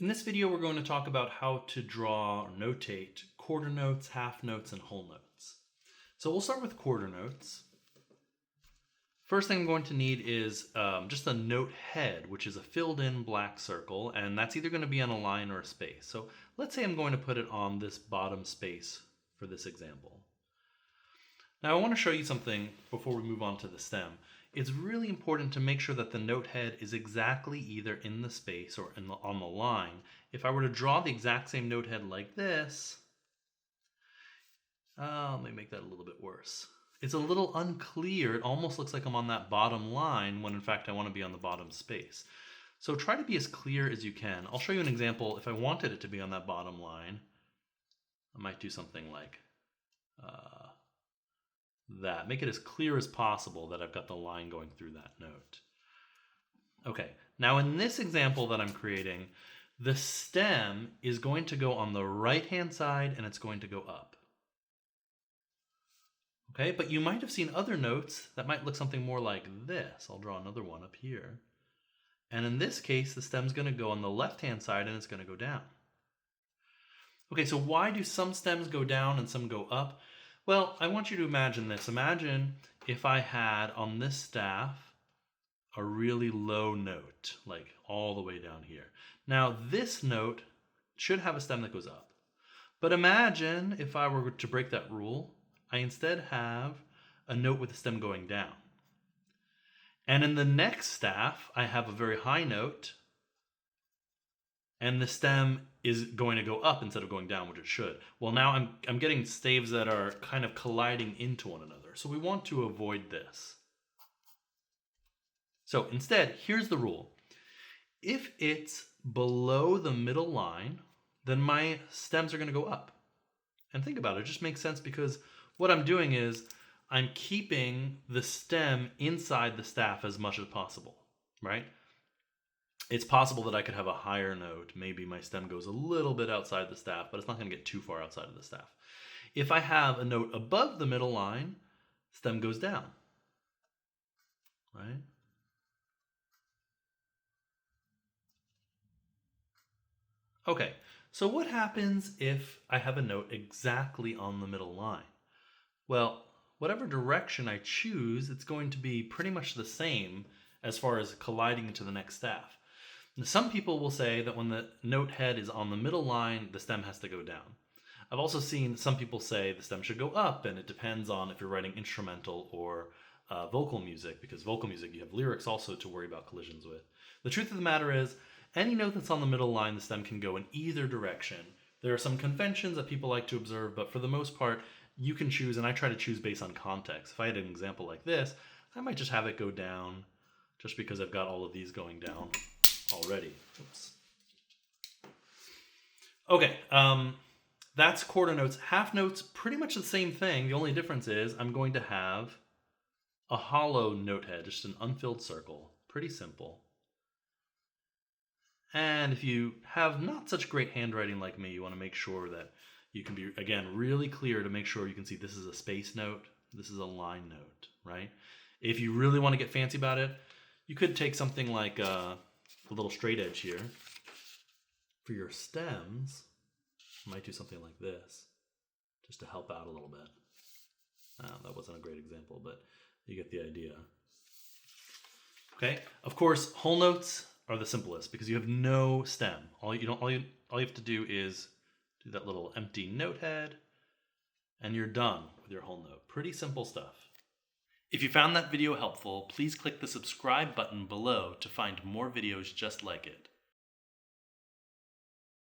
In this video, we're going to talk about how to draw or notate quarter notes, half notes, and whole notes. So we'll start with quarter notes. First thing I'm going to need is just a note head, which is a filled in black circle, and that's either going to be on a line or a space. So let's say I'm going to put it on this bottom space for this example. Now I want to show you something before we move on to the stem. It's really important to make sure that the note head is exactly either in the space or on the line. If I were to draw the exact same note head like this, let me make that a little bit worse. It's a little unclear. It almost looks like I'm on that bottom line when in fact I want to be on the bottom space. So try to be as clear as you can. I'll show you an example. If I wanted it to be on that bottom line, I might do something like that. Make it as clear as possible that I've got the line going through that note. Okay, now in this example that I'm creating, the stem is going to go on the right-hand side and it's going to go up. Okay, but you might have seen other notes that might look something more like this. I'll draw another one up here. And in this case, the stem's going to go on the left-hand side and it's going to go down. Okay, so why do some stems go down and some go up? Well, I want you to imagine this. Imagine if I had on this staff a really low note, like all the way down here. Now, this note should have a stem that goes up. But imagine if I were to break that rule, I instead have a note with a stem going down. And in the next staff, I have a very high note, and the stem is going to go up instead of going down, which it should. Well, now I'm getting staves that are kind of colliding into one another. So we want to avoid this. So instead, here's the rule. If it's below the middle line, then my stems are going to go up. And think about it, it just makes sense because what I'm doing is I'm keeping the stem inside the staff as much as possible, right? It's possible that I could have a higher note. Maybe my stem goes a little bit outside the staff, but it's not going to get too far outside of the staff. If I have a note above the middle line, stem goes down, right? Okay, so what happens if I have a note exactly on the middle line? Well, whatever direction I choose, it's going to be pretty much the same as far as colliding into the next staff. Some people will say that when the note head is on the middle line, the stem has to go down. I've also seen some people say the stem should go up, and it depends on if you're writing instrumental or vocal music, because vocal music you have lyrics also to worry about collisions with. The truth of the matter is, any note that's on the middle line, the stem can go in either direction. There are some conventions that people like to observe, but for the most part, you can choose, and I try to choose based on context. If I had an example like this, I might just have it go down just because I've got all of these going down already. Oops. Okay, that's quarter notes. Half notes, pretty much the same thing. The only difference is I'm going to have a hollow note head, just an unfilled circle. Pretty simple. And if you have not such great handwriting like me, you want to make sure that you can be, again, really clear to make sure you can see this is a space note, this is a line note, right? If you really want to get fancy about it, you could take something like a little straight edge here. For your stems, you might do something like this, just to help out a little bit. That wasn't a great example, but you get the idea. Okay, of course, whole notes are the simplest because you have no stem. All you have to do is do that little empty note head, and you're done with your whole note. Pretty simple stuff. If you found that video helpful, please click the subscribe button below to find more videos just like it.